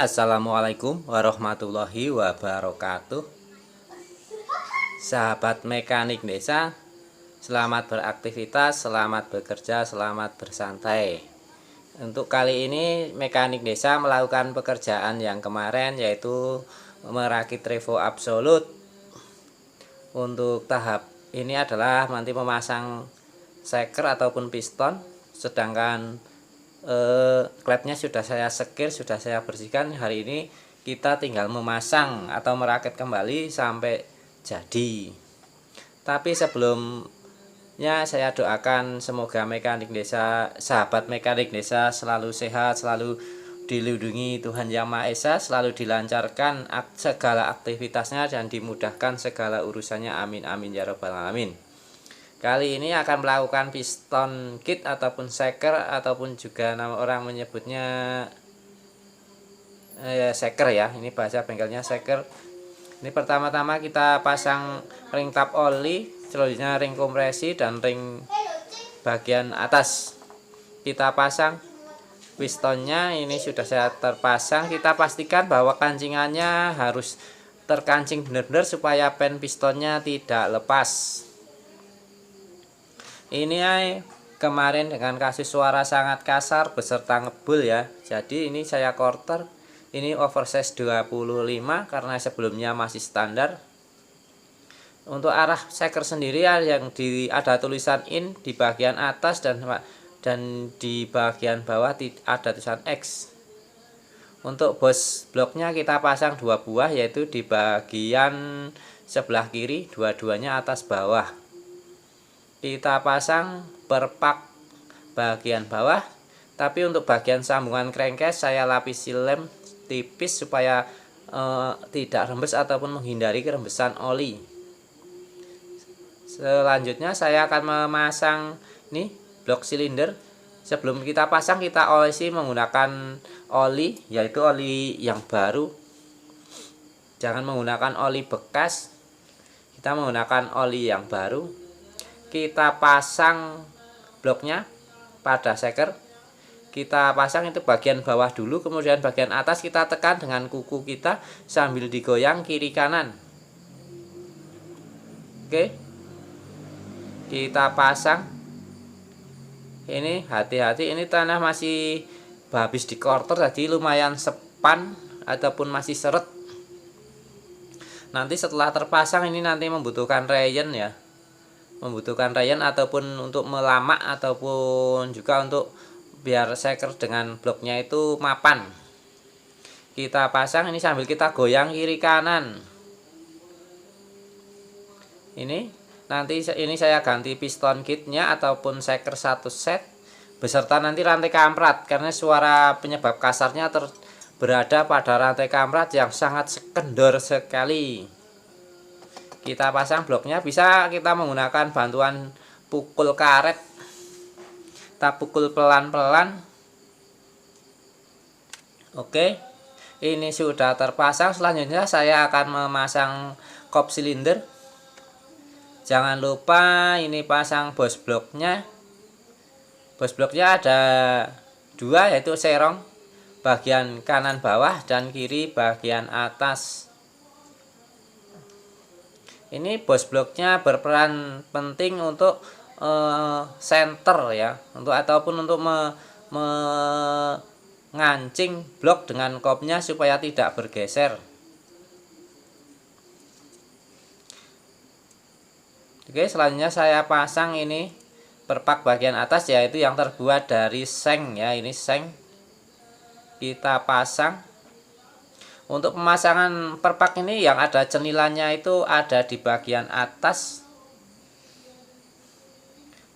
Assalamualaikum warahmatullahi wabarakatuh. Sahabat mekanik desa, selamat beraktivitas, selamat bekerja, selamat bersantai. Untuk kali ini mekanik desa melakukan pekerjaan yang kemarin, yaitu merakit Revo Absolute. Untuk tahap ini adalah nanti memasang seker ataupun piston, sedangkan klepnya sudah saya sekir, sudah saya bersihkan. Hari ini kita tinggal memasang atau merakit kembali sampai jadi. Tapi sebelumnya saya doakan semoga mekanik desa, sahabat mekanik desa selalu sehat, selalu dilindungi Tuhan Yang Maha Esa, selalu dilancarkan segala aktivitasnya dan dimudahkan segala urusannya. Amin amin ya rabbal alamin. Kali ini akan melakukan piston kit ataupun seker, ataupun juga nama orang menyebutnya seker ya. Ini bahasa bengkelnya seker. Ini pertama-tama kita pasang ring tap oli, selanjutnya ring kompresi dan ring bagian atas. Kita pasang pistonnya, ini sudah saya terpasang. Kita pastikan bahwa kancingannya harus terkancing benar-benar supaya pen pistonnya tidak lepas. Ini kemarin dengan kasus suara sangat kasar beserta ngebul ya. Jadi ini saya quarter, ini oversize 25 karena sebelumnya masih standar. Untuk arah seker sendiri yang ada tulisan in di bagian atas dan di bagian bawah ada tulisan X. Untuk bos bloknya kita pasang 2 buah, yaitu di bagian sebelah kiri, dua-duanya atas bawah. Kita pasang per pak bagian bawah, tapi untuk bagian sambungan crankcase saya lapisi lem tipis supaya tidak rembes ataupun menghindari kerembesan oli. Selanjutnya saya akan memasang ini blok silinder. Sebelum kita pasang, kita olesi menggunakan oli, yaitu oli yang baru. Jangan menggunakan oli bekas, kita menggunakan oli yang baru. Kita pasang bloknya pada seker, kita pasang itu bagian bawah dulu, kemudian bagian atas kita tekan dengan kuku kita sambil digoyang kiri kanan. Oke, kita pasang. Ini hati-hati, ini tanah masih habis di quarter, jadi lumayan sepan ataupun masih seret. Nanti setelah terpasang ini nanti membutuhkan rayon ya, membutuhkan rayon ataupun untuk melamak, ataupun juga untuk biar seker dengan bloknya itu mapan. Kita pasang ini sambil kita goyang kiri kanan. Ini nanti ini saya ganti piston kitnya ataupun seker 1 set beserta nanti rantai kamprat, karena suara penyebab kasarnya berada pada rantai kamprat yang sangat kendor sekali. Kita pasang bloknya, bisa kita menggunakan bantuan pukul karet. Kita pukul pelan-pelan. Oke, ini sudah terpasang. Selanjutnya saya akan memasang kop silinder. Jangan lupa ini pasang bos bloknya. Bos bloknya ada 2, yaitu serong bagian kanan bawah dan kiri bagian atas. Ini bos bloknya berperan penting untuk center ya, ataupun untuk mengancing blok dengan kopnya supaya tidak bergeser. Oke, selanjutnya saya pasang ini perpak bagian atas, yaitu yang terbuat dari seng ya, ini seng. Kita pasang. Untuk pemasangan perpak ini yang ada cenilannya itu ada di bagian atas.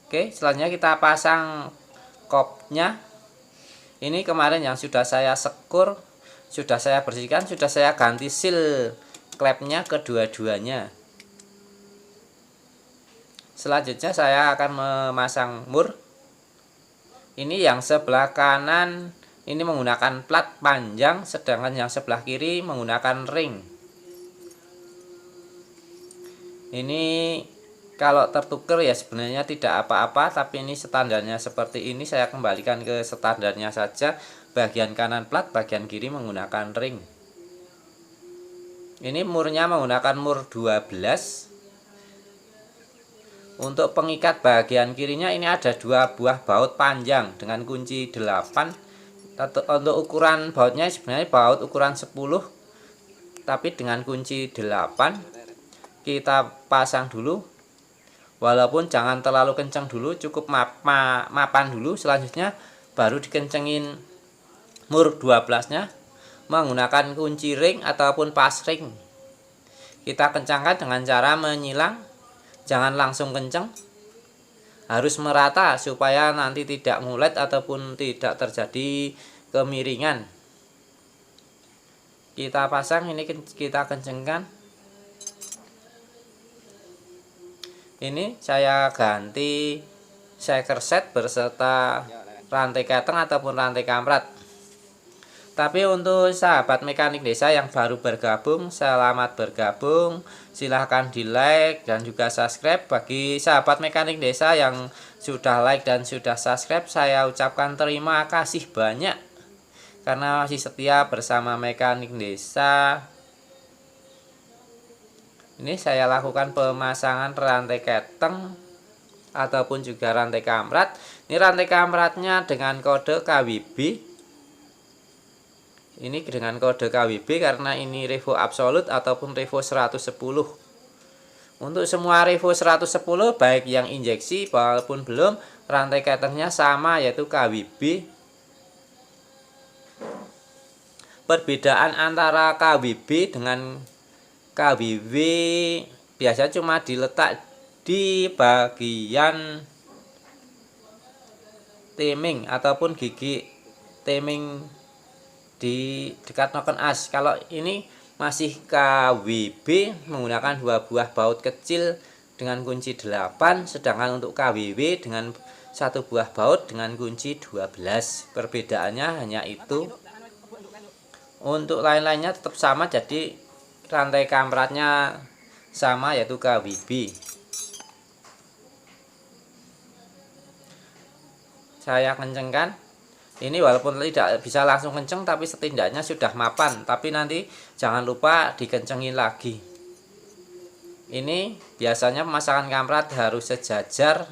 Oke, selanjutnya kita pasang kopnya. Ini kemarin yang sudah saya sekur, sudah saya bersihkan, sudah saya ganti seal klepnya kedua-duanya. Selanjutnya saya akan memasang mur. Ini yang sebelah kanan ini menggunakan plat panjang, sedangkan yang sebelah kiri menggunakan ring. Ini kalau tertukar ya sebenarnya tidak apa-apa, tapi ini standarnya seperti ini, saya kembalikan ke standarnya saja. bagian kanan plat, bagian kiri menggunakan ring. Ini murnya menggunakan mur 12. Untuk pengikat bagian kirinya ini ada 2 buah baut panjang dengan kunci 8. Untuk ukuran bautnya sebenarnya baut ukuran 10, tapi dengan kunci 8. Kita pasang dulu, walaupun jangan terlalu kencang dulu, cukup mapan dulu. Selanjutnya baru dikencengin mur 12 nya menggunakan kunci ring ataupun pas ring. Kita kencangkan dengan cara menyilang, jangan langsung kencang, harus merata supaya nanti tidak ngulet ataupun tidak terjadi kemiringan. Kita pasang, ini kita kencangkan. Ini saya ganti shaker set berserta rantai keteng ataupun rantai kampret. Tapi untuk sahabat mekanik desa yang baru bergabung, selamat bergabung. Silahkan di like dan juga subscribe. Bagi sahabat mekanik desa yang sudah like dan sudah subscribe, saya ucapkan terima kasih banyak karena masih setia bersama mekanik desa. Ini saya lakukan pemasangan rantai keteng ataupun juga rantai kampret. Ini rantai kampretnya dengan kode KWB. Ini dengan kode KWB karena ini Revo Absolute ataupun Revo 110. Untuk semua Revo 110 baik yang injeksi maupun belum, rantai ketengnya sama yaitu KWB. Perbedaan antara KWB dengan KWB biasa cuma diletak di bagian timing ataupun gigi timing di dekat noken as. Kalau ini masih KWB menggunakan 2 buah baut kecil dengan kunci 8, sedangkan untuk KWB dengan 1 buah baut dengan kunci 12. Perbedaannya hanya itu. Untuk lain-lainnya tetap sama, jadi rantai kampretnya sama yaitu KWB. Saya kencengkan. Ini walaupun tidak bisa langsung kenceng, tapi setidaknya sudah mapan. Tapi nanti jangan lupa dikencengin lagi. Ini biasanya pemasangan kampret harus sejajar,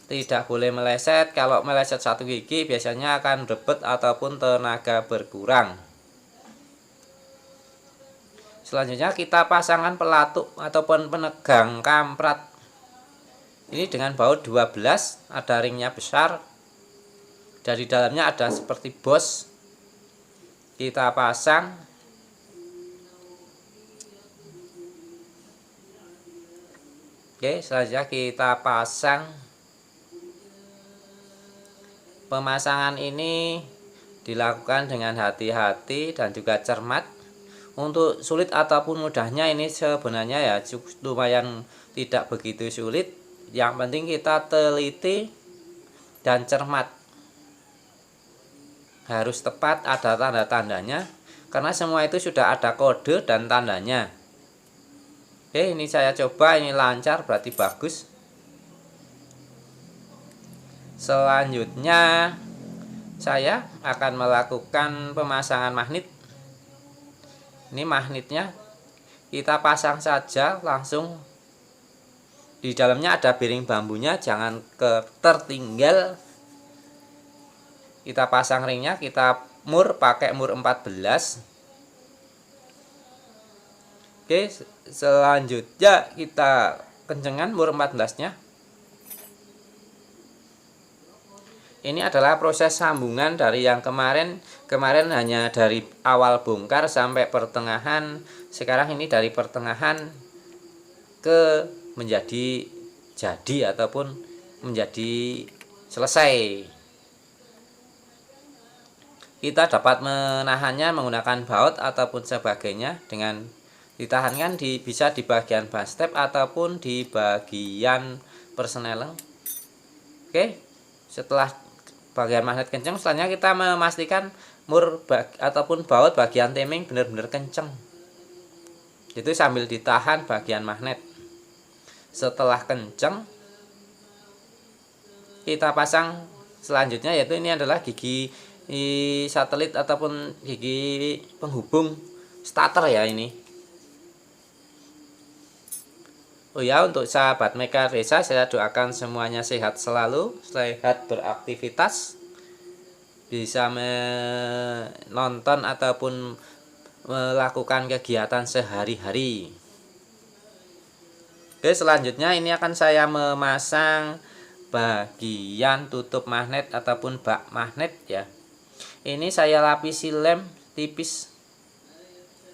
tidak boleh meleset. Kalau meleset 1 gigi biasanya akan rebet ataupun tenaga berkurang. Selanjutnya kita pasangkan pelatuk ataupun penegang kampret. Ini dengan baut 12, ada ringnya besar. Dari dalamnya ada seperti bos. Kita pasang. Oke, selanjutnya kita pasang. Pemasangan ini dilakukan dengan hati-hati dan juga cermat. Untuk sulit ataupun mudahnya ini sebenarnya ya lumayan tidak begitu sulit. Yang penting kita teliti dan cermat. Harus tepat, ada tanda-tandanya, karena semua itu sudah ada kode dan tandanya. Oke, ini saya coba, ini lancar berarti bagus. Selanjutnya saya akan melakukan pemasangan magnet. Ini magnetnya kita pasang saja langsung. Di dalamnya ada piring bambunya, jangan tertinggal. Kita pasang ringnya, kita mur pakai mur 14. Oke, selanjutnya kita kencengan mur 14-nya. Ini adalah proses sambungan dari yang kemarin hanya dari awal bongkar sampai pertengahan. Sekarang ini dari pertengahan ke menjadi jadi ataupun menjadi selesai. Kita dapat menahannya menggunakan baut ataupun sebagainya dengan ditahankan bisa di bagian bas step ataupun di bagian persneleng. Oke, setelah bagian magnet kencang, selanjutnya kita memastikan mur ataupun baut bagian timing benar-benar kencang. Itu sambil ditahan bagian magnet. Setelah kencang, kita pasang selanjutnya, yaitu ini adalah gigi satelit ataupun gigi penghubung starter ya ini. Oh ya, untuk sahabat Meka Desa, saya doakan semuanya sehat selalu, sehat beraktivitas, bisa menonton ataupun melakukan kegiatan sehari-hari. Oke, selanjutnya ini akan saya memasang bagian tutup magnet ataupun bak magnet ya. Ini saya lapisi lem tipis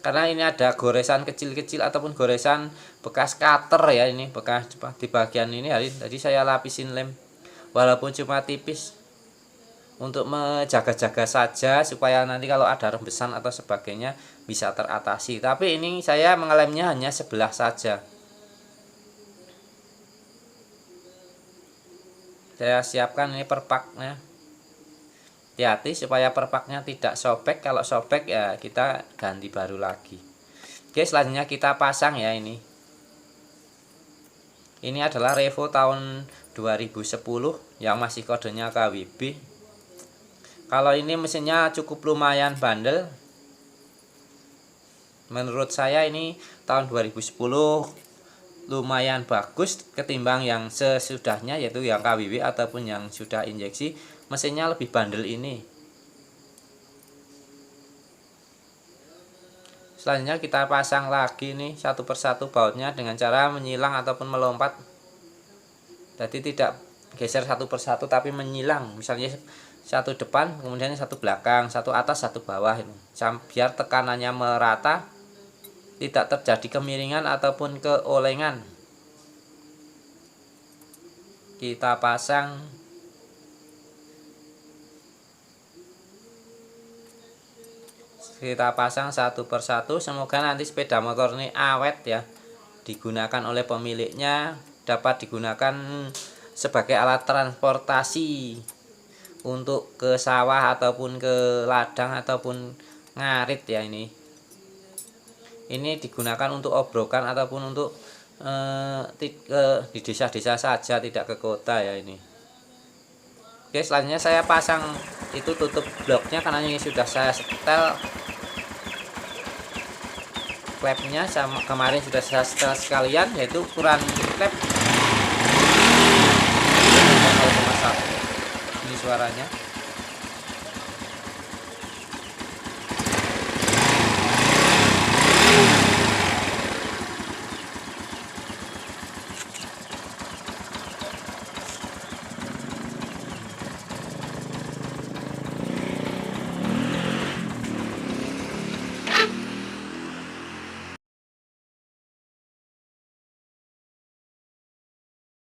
karena ini ada goresan kecil-kecil ataupun goresan bekas cutter ya, ini bekas di bagian ini. Jadi saya lapisin lem walaupun cuma tipis untuk menjaga-jaga saja supaya nanti kalau ada rembesan atau sebagainya bisa teratasi. Tapi ini saya mengelemnya hanya sebelah saja. Saya siapkan ini perpaknya. Hati-hati supaya perpaknya tidak sobek. Kalau sobek ya kita ganti baru lagi. Oke, selanjutnya kita pasang ya ini. Ini adalah Revo tahun 2010 yang masih kodenya KWB. Kalau ini mesinnya cukup lumayan bandel. Menurut saya ini tahun 2010 lumayan bagus ketimbang yang sesudahnya, yaitu yang KWB ataupun yang sudah injeksi. Mesinnya lebih bandel ini. Selanjutnya kita pasang lagi nih satu persatu bautnya dengan cara menyilang ataupun melompat. Jadi tidak geser satu persatu tapi menyilang. Misalnya satu depan, kemudian satu belakang, satu atas, satu bawah ini. Biar tekanannya merata, tidak terjadi kemiringan ataupun keolengan. Kita pasang satu persatu. Semoga nanti sepeda motor ini awet ya, digunakan oleh pemiliknya, dapat digunakan sebagai alat transportasi untuk ke sawah ataupun ke ladang ataupun ngarit ya. Ini digunakan untuk obrokan ataupun untuk di desa-desa saja, tidak ke kota ya ini. Oke, selanjutnya saya pasang itu tutup bloknya karena ini sudah saya setel klepnya, sama kemarin sudah saya setel sekalian, yaitu ukuran klep 0,1. Ini suaranya.